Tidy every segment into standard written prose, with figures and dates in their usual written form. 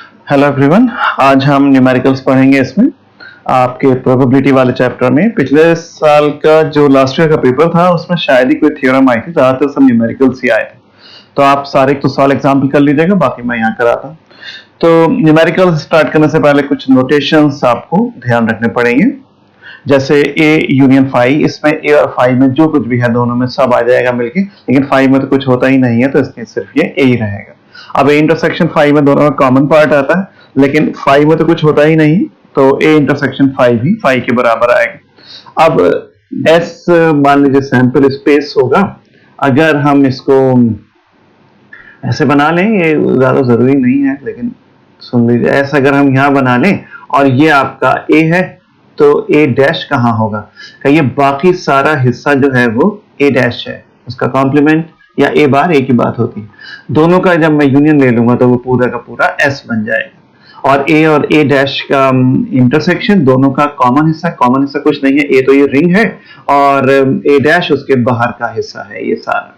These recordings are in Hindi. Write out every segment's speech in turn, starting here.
हेलो एवरीवन, आज हम न्यूमेरिकल्स पढ़ेंगे। इसमें आपके प्रोबेबिलिटी वाले चैप्टर में पिछले साल का जो लास्ट ईयर का पेपर था उसमें शायद ही कोई थ्योरम आई थी, ज्यादातर सब न्यूमेरिकल्स ही आए थे। तो आप सारे तो सॉल्व एग्जाम्पल कर लीजिएगा, बाकी मैं यहाँ कराता हूँ। तो न्यूमेरिकल्स स्टार्ट करने से पहले कुछ नोटेशंस आपको ध्यान रखने पड़ेंगे। जैसे ए यूनियन फाई, इसमें ए और फाई में जो कुछ भी है दोनों में सब आ जाएगा मिलके, लेकिन फाई में तो कुछ होता ही नहीं है तो इसलिए सिर्फ ये ए ही रहेगा। अब ए इंटरसेक्शन फाई में दोनों का कॉमन पार्ट आता है, लेकिन फाई में तो कुछ होता ही नहीं, तो ए इंटरसेक्शन फाई भी फाई के बराबर आएगा। अब एस मान लीजिए सैंपल स्पेस होगा। अगर हम इसको ऐसे बना लें, ये ज्यादा जरूरी नहीं है लेकिन सुन लीजिए, ऐसा अगर हम यहाँ बना लें और ये आपका ए है तो ए डैश कहाँ होगा? ये बाकी सारा हिस्सा जो है वो ए डैश है, उसका कॉम्प्लीमेंट या ए बार एक ही बात होती है। दोनों का जब मैं यूनियन ले लूंगा तो वो पूरा का पूरा एस बन जाएगा। और ए डैश का इंटरसेक्शन, दोनों का कॉमन हिस्सा कुछ नहीं है, ए तो ये रिंग है और ए डैश उसके बाहर का हिस्सा है ये सारा,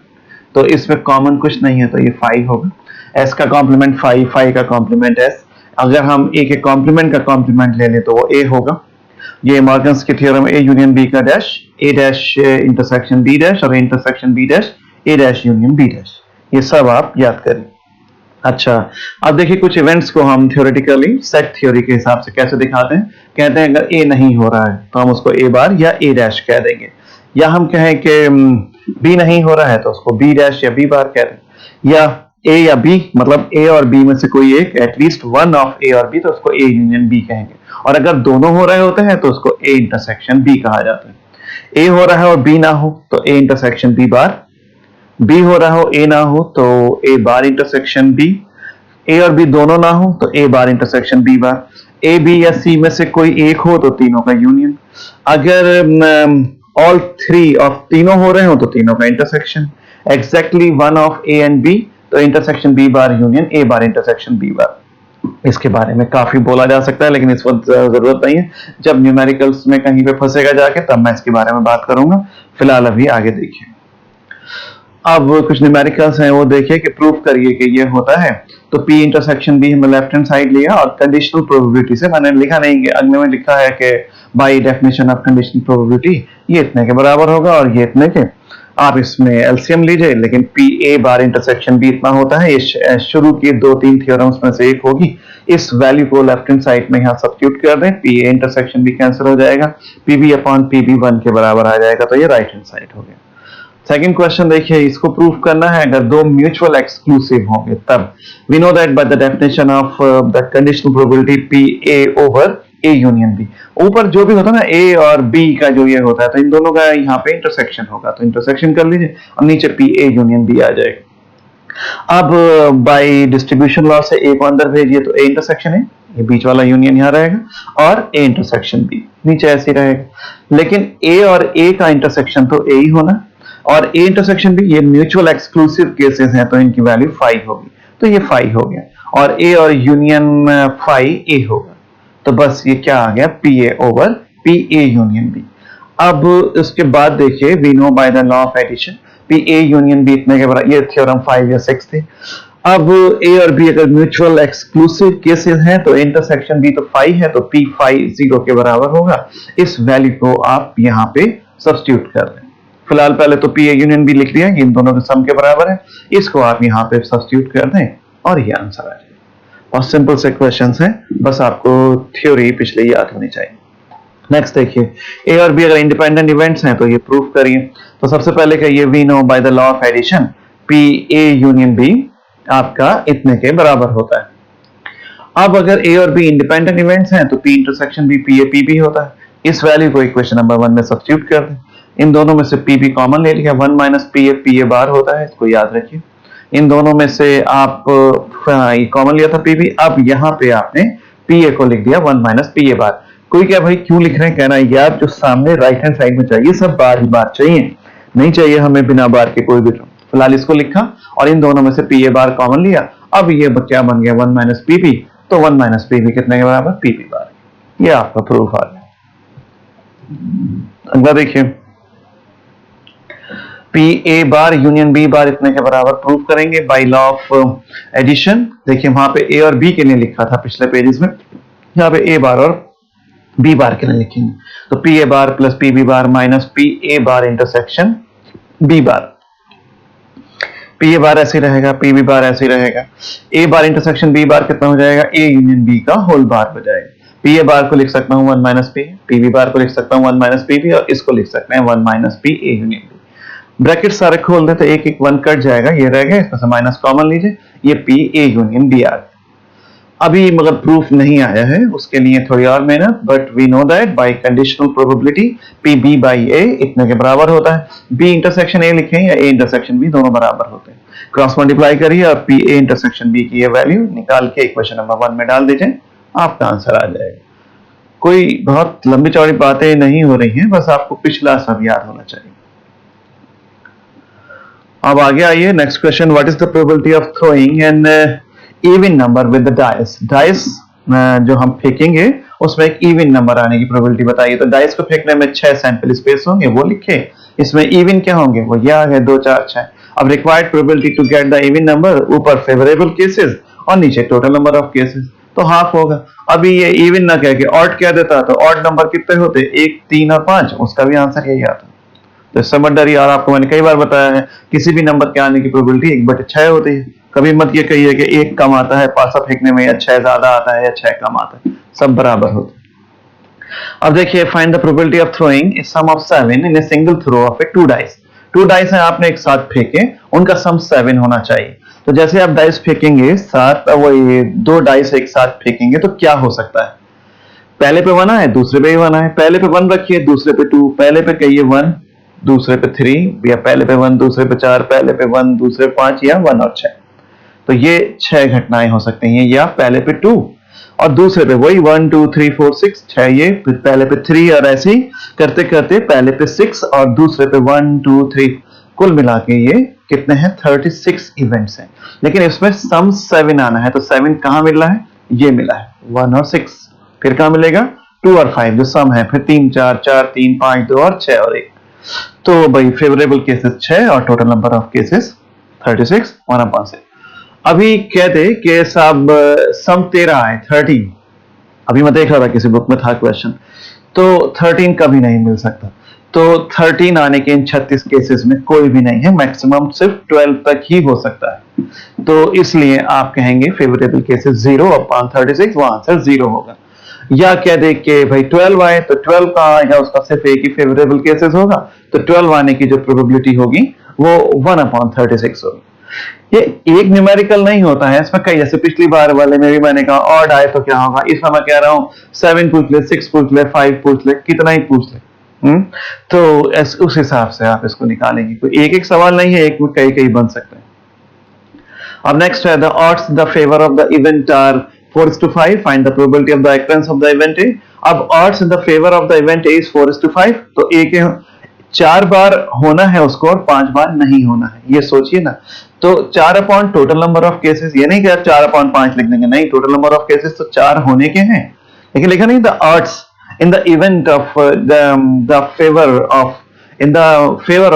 तो इसमें कॉमन कुछ नहीं है तो ये फाई होगा। एस का कॉम्प्लीमेंट फाई, फाई का कॉम्प्लीमेंट एस। अगर हम ए के कॉम्प्लीमेंट का कॉम्प्लीमेंट ले लें तो वो ए होगा। ये मॉर्गन्स की थ्योरम ए यूनियन बी का डैश, ए डैश इंटरसेक्शन बी डैश और इंटरसेक्शन बी डैश ए डैश यूनियन बी डैश, ये सब आप याद करें। अच्छा, अब देखिए कुछ इवेंट्स को हम थ्योरेटिकली सेट थ्योरी के हिसाब से कैसे दिखाते हैं। कहते हैं अगर ए नहीं हो रहा है तो हम उसको ए बार या ए डैश कह देंगे, या हम कहें कि बी नहीं हो रहा है तो उसको बी डैश या बी बार कह दें, या ए या बी, मतलब ए और बी में से कोई एक, एटलीस्ट वन ऑफ ए और बी, तो उसको ए यूनियन बी कहेंगे। और अगर दोनों हो रहे होते हैं तो उसको ए इंटरसेक्शन बी कहा जाता है। ए हो रहा है और बी ना हो तो A intersection B bar, B हो रहा हो ए ना हो तो ए बार इंटरसेक्शन बी, ए और बी दोनों ना हो तो A bar intersection B bar, A B या सी में से कोई एक हो तो तीनों का यूनियन। अगर ऑल थ्री ऑफ तीनों हो रहे हो तो तीनों का intersection, exactly one of A and B तो intersection B bar union A bar intersection B bar. इसके बारे में काफी बोला जा सकता है लेकिन इस वक्त जरूरत नहीं है, जब न्यूमेरिकल्स में कहीं पे फंसेगा जाके तब मैं इसके बारे में बात करूंगा। फिलहाल अभी आगे देखिए। अब कुछ न्यूमेरिकल्स हैं वो देखिए कि प्रूफ करिए कि ये होता है। तो P इंटरसेक्शन B हमने लेफ्ट हैंड साइड लिया और कंडीशनल प्रोबेबिलिटी से, मैंने लिखा नहीं कि अगले में लिखा है कि by definition of conditional probability ये इतने के बराबर होगा और ये इतने के। आप इसमें एलसीएम लीजिए, लेकिन P A bar intersection B इतना होता है, ये शुरू की 2-3 थ्योरम्स में से एक होगी। इस वैल्यू को लेफ्ट हैंड साइड में यहाँ सब्स्टिट्यूट कर दें, P A intersection B cancel हो जाएगा, P B upon P B 1 के बराबर आ जाएगा, तो ये राइट हैंड साइड हो गया। सेकंड क्वेश्चन देखिए, इसको प्रूफ करना है अगर दो म्यूचुअल एक्सक्लूसिव होंगे तब। We know that by the definition of the conditional probability P A over A union B, ऊपर जो भी होता है ना ए और बी का जो ये होता है तो इन दोनों का यहाँ पे इंटरसेक्शन होगा, तो इंटरसेक्शन कर लीजिए और नीचे पी ए यूनियन बी आ जाएगा। अब बाय डिस्ट्रीब्यूशन लॉ से ए को अंदर भेजिए तो ए इंटरसेक्शन है, ये बीच वाला यूनियन यहाँ रहेगा और ए इंटरसेक्शन बी नीचे ऐसे ही रहेगा। लेकिन ए और ए का इंटरसेक्शन तो ए ही होना और ए इंटरसेक्शन बी, ये म्यूचुअल एक्सक्लूसिव केसेस हैं तो इनकी वैल्यू 5 होगी, तो ये 5 हो गया और ए और यूनियन 5 ए होगा, तो बस ये क्या आ गया P A over P A union B. अब उसके बाद देखिए, we know by the law of addition P A union B इतने के बराबर, ये थ्योरम 5 या 6 थे। अब ए और बी अगर म्यूचुअल एक्सक्लूसिव केसेस हैं तो इंटरसेक्शन बी तो 5 है तो पी 5 0 के बराबर होगा। इस वैल्यू को आप यहाँ पे सब्स्टिट्यूट कर दें। फिलहाल पहले तो पी ए यूनियन बी लिख दिया, इन दोनों के सम के बराबर है, इसको आप यहाँ पे सब्स्टिट्यूट कर दें और ये आंसर आ जाए। और सिंपल से क्वेश्चंस हैं, बस आपको थ्योरी पिछले याद होनी चाहिए। नेक्स्ट देखिए, ए और बी अगर इंडिपेंडेंट इवेंट्स हैं तो ये प्रूफ करिए। तो सबसे पहले कहिए we know by the law of addition P A union B आपका इतने के बराबर होता है। अब अगर ए और बी इंडिपेंडेंट इवेंट्स हैं तो P intersection B P A P B होता है। इस वैल्यू को इक्वेशन नंबर 1 में सब्स्टिट्यूट कर दें। इन दोनों में से पी बी कॉमन ले लिया, 1 माइनस पी ए बार होता है, इसको याद रखिए। इन दोनों में से आप कॉमन लिया था पी बी, अब यहाँ पे आपने पी ए को लिख दिया 1 माइनस पी ए बार। कोई क्या भाई क्यों लिख रहे हैं, कहना है यार जो सामने राइट हैंड साइड में चाहिए सब बार ही बार चाहिए, नहीं चाहिए हमें बिना बार के कोई भी टर्म। फिलहाल इसको लिखा और इन दोनों में से पी ए बार कॉमन लिया, अब ये क्या बन गया 1 माइनस पी बी, तो 1 माइनस पी बी कितने के बराबर पी बी बार। ये आपका प्रूफ आ गया। अगला देखिए, P A bar union B bar इतने के बराबर प्रूव करेंगे बाय लॉ ऑफ एडिशन। देखिए वहां पे ए और बी के लिए लिखा था पिछले पेजेस में, यहाँ पे ए बार और बी बार के लिए लिखेंगे। तो P A bar plus P B bar minus P A bar intersection B bar. P A bar ऐसे रहेगा, पी बी बार ऐसे रहेगा। ए बार इंटरसेक्शन बी बार कितना हो जाएगा, ए यूनियन बी का होल बार हो जाएगा। पी ए बार को लिख सकता हूं 1 minus P, P B bar को लिख सकता हूं 1 माइनस पी बी, और इसको लिख सकते हैं 1 minus P A union B. Bracket सारे खोल दे तो एक एक 1 कट जाएगा, ये रह गया, इसमें से माइनस कॉमन लीजिए, ये पी ए यूनियन बी आ गया। अभी मगर प्रूफ नहीं आया है, उसके लिए थोड़ी और मेहनत, but we know that by conditional probability P B by A इतने के बराबर होता है। बी इंटरसेक्शन ए लिखें या ए इंटरसेक्शन बी, दोनों बराबर होते हैं। क्रॉस मल्टीप्लाई करिए और पी ए इंटरसेक्शन बी की ये वैल्यू निकाल के इक्वेशन नंबर 1 में डाल दीजिए, आपका आंसर आ जाएगा। कोई बहुत लंबी चौड़ी बातें नहीं हो रही हैं, बस आपको पिछला सब याद होना चाहिए। अब आगे आइए, next question, what is the probability of throwing an even number with the dice. Dice जो हम फेंकेंगे उसमें एक इवन नंबर आने की प्रोबेबिलिटी बताइए। तो डाइस को फेंकने में 6 सैंपल स्पेस होंगे, वो लिखे। इसमें इवन क्या होंगे, वो ये आ गए 2 4 6। अब required probability to get the even number, ऊपर फेवरेबल केसेस और नीचे टोटल नंबर ऑफ केसेस, तो हाफ होगा। अभी ये इवन ना कह के ऑड कह देता तो ऑड नंबर कितने होते, 1 3 और 5, उसका भी आंसर यही आता। तो समझ डरिए, और आपको मैंने कई बार बताया है किसी भी नंबर के आने की प्रोबेबिलिटी 1/6 होती है। कभी मत ये कहिए कि 1 कम आता है पासा फेंकने में, या 6 ज्यादा आता है या 6 कम आता है, सब बराबर होते हैं। अब देखिए, find the probability of throwing a sum of 7 in a single throw of a 2 dice. 2 dice है, आपने एक साथ फेंके, उनका सम 7 होना चाहिए। तो जैसे आप डाइस फेंकेंगे साथ, वो ये 2 डाइस एक साथ फेंकेंगे तो क्या हो सकता है, पहले पे 1 आए, दूसरे पे 1 आए। पहले पे 1 रखिए, दूसरे पे 2, पहले पे कहिए 1, दूसरे पे 3, या पहले पे 1 दूसरे पे 4, पहले पे 1 दूसरे पे 5, या 1 और 6। तो ये 6 घटनाएं हो सकती हैं। या पहले पे 2 और दूसरे पे वही 1 2 3 4 6 6, ये फिर पहले पे 3, और ऐसे ही करते करते पहले पे 6 और दूसरे पे 1 2 3, कुल मिला के ये कितने हैं, 36 इवेंट्स हैं। लेकिन इसमें सम 7 आना है, तो 7 कहां मिल रहा है, ये मिला है 1 और 6। फिर कहां मिलेगा, 2 और 5 जो सम है, फिर 3 4 4 3 5 2 और 6 और 1। तो भाई फेवरेबल केसेस 6 और टोटल नंबर ऑफ केसेस 36 1/6। अभी कह दे कि साहब सम 13 आए 13, अभी मैं देख रहा था किसी बुक में था क्वेश्चन, तो 13 कभी नहीं मिल सकता। तो 13 आने के इन 36 केसेस में कोई भी नहीं है, मैक्सिमम सिर्फ 12 तक ही हो सकता है। तो इसलिए आप कहेंगे फेवरेबल केसेस 0/36, वो आंसर 0 होगा। या कह दे कि भाई 12 आए, तो 12 कहां आएगा, उसका सिर्फ एक ही फेवरेबल केसेस होगा, तो 12 आने की जो प्रोबेबिलिटी होगी वो 1/36 होगी। ये एक न्यूमेरिकल नहीं होता है, इसमें कई, जैसे पिछली बार वाले में भी मैंने कहा ऑड आए तो क्या होगा, इसमें मैं कह रहा हूं 7 पूछ ले, 6 पूछ ले, 5 पूछ ले, कितना ही पूछ ले। तो उस हिसाब से आप इसको निकालेंगे, कोई एक एक सवाल नहीं है, एक में कई कई बन सकते हैं। अब नेक्स्ट है, the odds the favour of the event are 4:5, find the probability of the occurrence of the event A. अब odds in the favour of the event A is 4:5, तो एक 4 बार होना है उसको और 5 बार नहीं होना है, ये सोचिए ना। तो 4 upon total number of cases, ये नहीं कि आप 4/5 लिख देंगे, नहीं, टोटल नंबर ऑफ केसेस तो 4 होने के हैं, लेकिन लिखा नहीं the odds in the event of the favor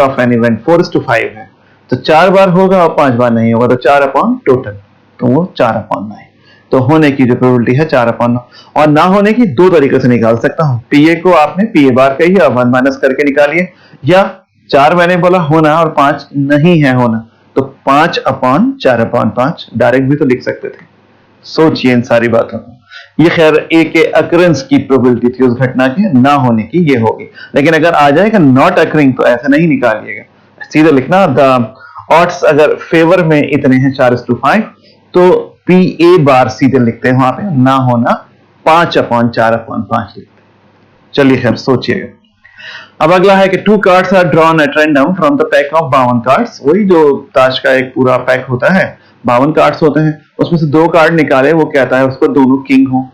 of an event 4:5 है, तो 4 बार होगा और 5 बार नहीं होगा, तो 4 अपॉन टोटल, तो वो 4/9। तो होने की जो प्रोबेबिलिटी है 4/9, और ना होने की 2 तरीके से निकाल सकता हूं। पीए को आपने पीए बार कही है, 1 माइनस करके निकालिए, या 4 मैंने बोला होना और 5 नहीं है होना, तो 5/4/5 डायरेक्ट भी तो लिख सकते थे। सोचिए इन सारी बातों को। ये खैर एक अकरेंस की प्रोबेबिलिटी थी, उस घटना के ना होने की ये होगी। लेकिन अगर आ जाएगा नॉट अकरिंग, तो ऐसा नहीं निकालिएगा, सीधे लिखना द ऑड्स अगर फेवर में इतने हैं 4:5, तो पी ए बार सीधे लिखते हैं, वहां पे ना होना 5/4/5 लिखते हैं। चलिए खैर सोचिएगा। अब अगला है कि 2 cards are drawn at random from the pack of 52 cards. वही जो ताश का एक पूरा पैक होता है, 52 कार्ड्स होते हैं, उसमें से 2 कार्ड निकाले, वो कहता है उसको दोनों किंग हो,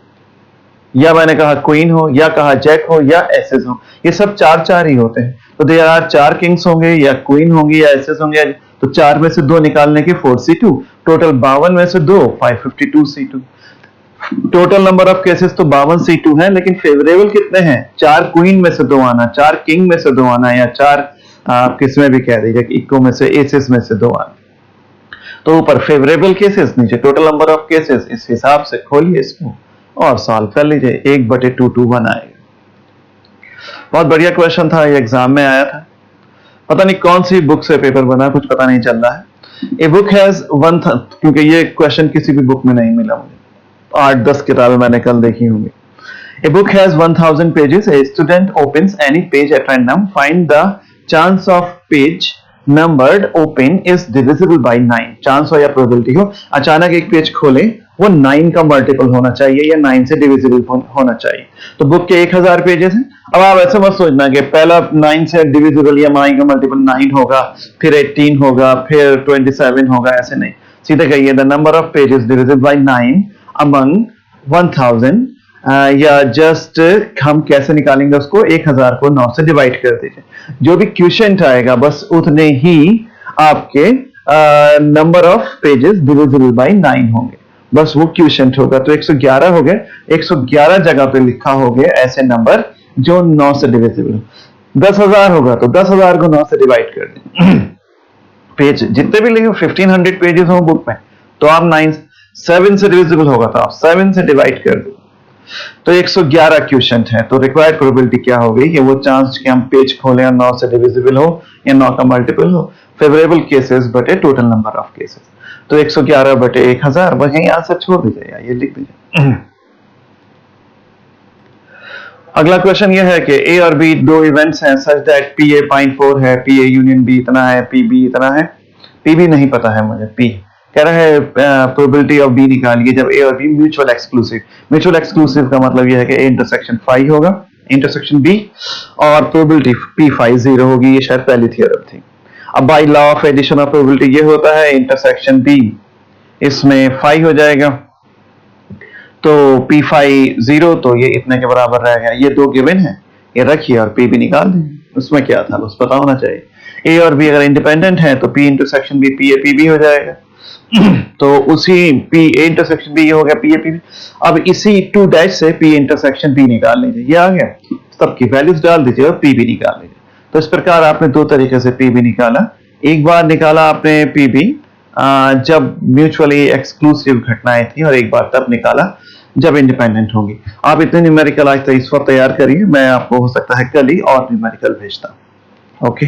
या मैंने कहा क्वीन हो, या कहा जैक हो, या एसेस हो। ये सब 4-4 ही होते हैं, तो देयर आर 4 किंग्स होंगे, या क्वीन होंगी, या एसेस होंगे। तो 4 में से 2 निकालने के 4c2, टोटल 52 में से 2 552c2। Total number of cases तो 52c2 है, लेकिन फेवरेबल कितने हैं, 4 क्वीन में से 2 आना, 4 किंग में से 2 आना, या 4 आप किसमें भी कह दीजिए कि इको में से एसेस में से 2 आने। तो ऊपर फेवरेबल केसेस, नीचे टोटल नंबर ऑफ केसेस, इस हिसाब से खोलिए इसको और सॉल्व कर लीजिए। 1/221 आएगा। बहुत बढ़िया क्वेश्चन था, ये एग्जाम में आया था। पता नहीं कौन सी बुक से पेपर बना, कुछ पता नहीं चल रहा है। ए बुक हैज क्योंकि ये क्वेश्चन किसी भी बुक में नहीं मिला मुझे, 8-10 किताबें मैंने कल देखी होंगी। A book has 1000 pages. A student opens any page at random. Find the chance of page numbered open is divisible by 9. Chance हो या probability हो, अचानक एक पेज खोले, वो 9 का मल्टीपल होना चाहिए या 9 से डिविजिबल होना चाहिए। तो बुक के 1000 पेजेस हैं। अब आप ऐसे मत सोचना कि पहला 9 से डिविजिबल या 9 का मल्टीपल 9 होगा, फिर 18 होगा, फिर 27 होगा, ऐसे नहीं। सीधे कहिए the number of pages divisible by 9 among 1000, या जस्ट हम कैसे निकालेंगे उसको, 1000 को 9 से डिवाइड कर दीजिए। जो भी क्वेश्चन आएगा बस उतने ही आपके number of pages divisible by 9 होंगे, बस वो क्वेश्चन होगा। तो 111 हो गए, 111 जगह पे लिखा हो गया ऐसे नंबर जो 9 से डिविजिबल हो। 10,000 होगा तो 10,000 को 9 से डिवाइड कर दें। पेज जितने भी लिखे 1500 पेजेस हो बुक में, तो आप 7 से डिविजिबल होगा तो आप 7 से डिवाइड कर दो। तो 111 क्वेश्चन है। तो रिक्वायर्ड प्रोबेबिलिटी क्या हो गई कि वो चांस कि हम पेज खोलें और 9 से डिविजिबल हो या 9 का मल्टीपल हो, फेवरेबल केसेस बटे टोटल नंबर ऑफ केसेस। तो 111 बटे 1000, बस यही आंसर छोड़ दीजिए या ये लिख दीजिए। अगला क्वेश्चन ये है कि ए और बी दो इवेंट्स हैं सच दैट पी ए 0.4 है, पी ए यूनियन बी इतना है, पी बी इतना है। पी बी नहीं पता है मुझे, पी कह रहा है प्रोबेबिलिटी ऑफ बी निकालिए जब ए और B mutual exclusive. Mutual exclusive का मतलब यह है कि ए इंटरसेक्शन फाई होगा, इंटरसेक्शन बी, और प्रोबेबिलिटी पी फाई 0 होगी। ये शायद पहली थ्योरम थी। अब by law of addition of probability ये होता है इंटरसेक्शन बी इसमें फाई हो जाएगा, तो पी फाई 0, तो ये इतने के बराबर रहेगा। ये दो गिवन है, ये रखिए और पी भी निकाल दें। उसमें क्या था बस पता होना चाहिए। ए और बी अगर इंडिपेंडेंट है तो P intersection B P A P B हो जाएगा। तो उसी पी ए इंटरसेक्शन बी ये हो गया पी ए पी बी। अब इसी 2 डैश से पी इंटरसेक्शन बी निकाल लीजिए, ये आ गया। सबकी वैल्यूज डाल दीजिए और पी बी निकाल लीजिए। तो इस प्रकार आपने 2 तरीके से पी बी निकाला। एक बार निकाला आपने पी बी जब म्यूचुअली एक्सक्लूसिव घटनाएं थी, और एक बार तब निकाला जब इंडिपेंडेंट होंगी। आप इतने न्यूमेरिकल आज इस वक्त तैयार करिए, मैं आपको हो सकता है कल ही और न्यूमेरिकल भेजता हूं। ओके।